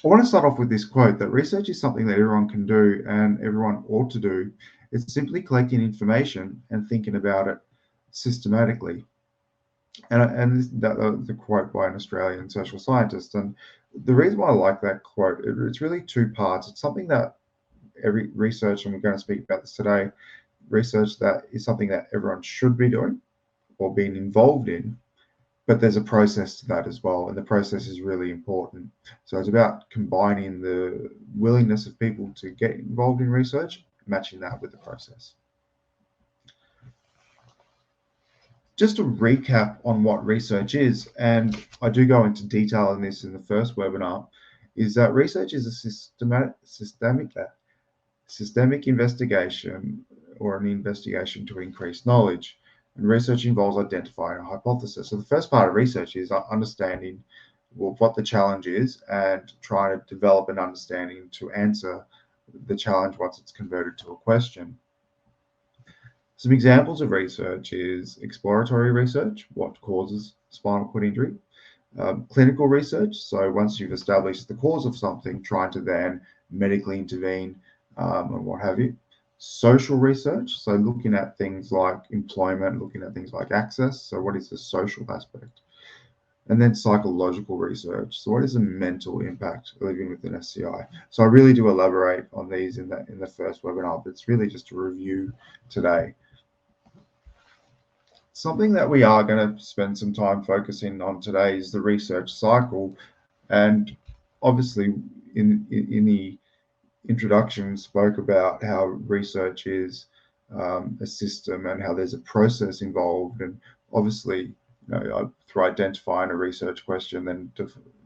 I want to start off with this quote that research is something that everyone can do and everyone ought to do. It's simply collecting information and thinking about it systematically. And the quote by an Australian social scientist. And the reason why I like that quote, it's really two parts. It's something that every research, and we're going to speak about this today, research that is something that everyone should be doing or being involved in, but there's a process to that as well, and the process is really important. So it's about combining the willingness of people to get involved in research, matching that with the process. Just to recap on what research is, and I do go into detail in this in the first webinar, is that research is a systemic investigation or an investigation to increase knowledge. And research involves identifying a hypothesis. So the first part of research is understanding what the challenge is and trying to develop an understanding to answer the challenge once it's converted to a question. Some examples of research is exploratory research, what causes spinal cord injury, clinical research, so once you've established the cause of something, trying to then medically intervene and what have you. Social research, so looking at things like employment, looking at things like access, so what is the social aspect? And then psychological research, so what is the mental impact of living with an SCI? So I really do elaborate on these in the first webinar, but it's really just a review today. Something that we are going to spend some time focusing on today is the research cycle. And obviously in the introduction spoke about how research is a system and how there's a process involved. And obviously, through identifying a research question, then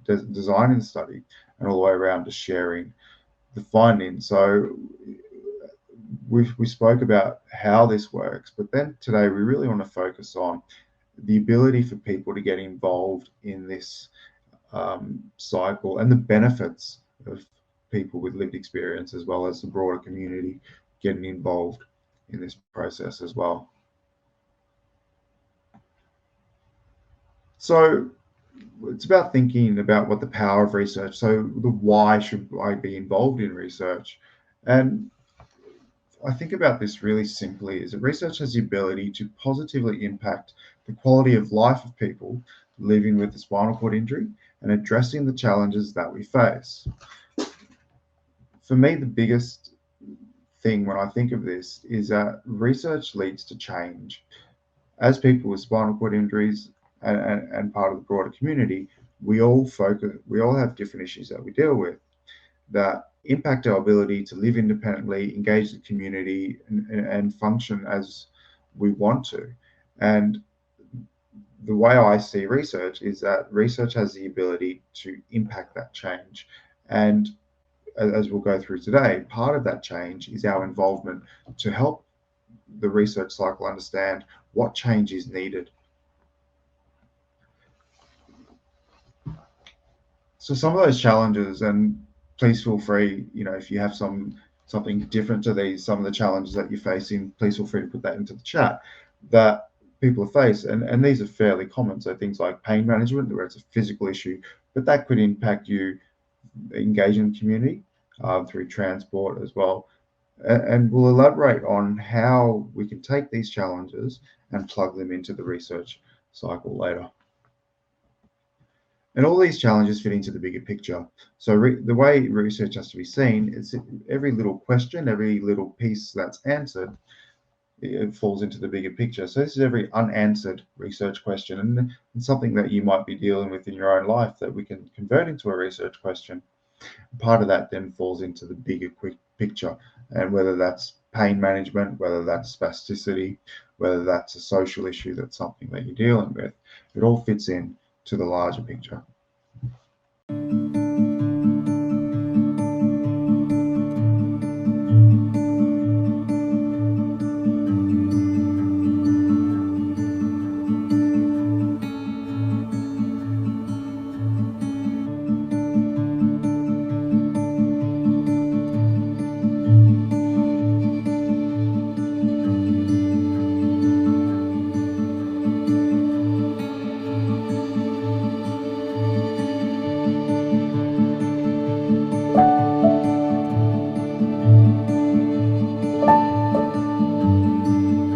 designing the study, and all the way around to sharing the findings. So we spoke about how this works, but then today we really want to focus on the ability for people to get involved in this cycle and the benefits of people with lived experience, as well as the broader community getting involved in this process as well. So it's about thinking about what the power of research, so the why should I be involved in research? And I think about this really simply, is that research has the ability to positively impact the quality of life of people living with a spinal cord injury and addressing the challenges that we face. For me, the biggest thing when I think of this is that research leads to change. As people with spinal cord injuries and part of the broader community, we all have different issues that we deal with that impact our ability to live independently, engage the community, and function as we want to. And the way I see research is that research has the ability to impact that change. And as we'll go through today, part of that change is our involvement to help the research cycle understand what change is needed. So some of those challenges, and please feel free, if you have something different to these, some of the challenges that you're facing, please feel free to put that into the chat that people face. And these are fairly common. So things like pain management, where it's a physical issue, but that could impact you engaging the community through transport as well. And we'll elaborate on how we can take these challenges and plug them into the research cycle later. And all these challenges fit into the bigger picture. So the way research has to be seen is every little question, every little piece that's answered, it falls into the bigger picture. So this is every unanswered research question, and something that you might be dealing with in your own life that we can convert into a research question. Part of that then falls into the bigger quick picture, and whether that's pain management, whether that's spasticity, whether that's a social issue, that's something that you're dealing with, it all fits in to the larger picture.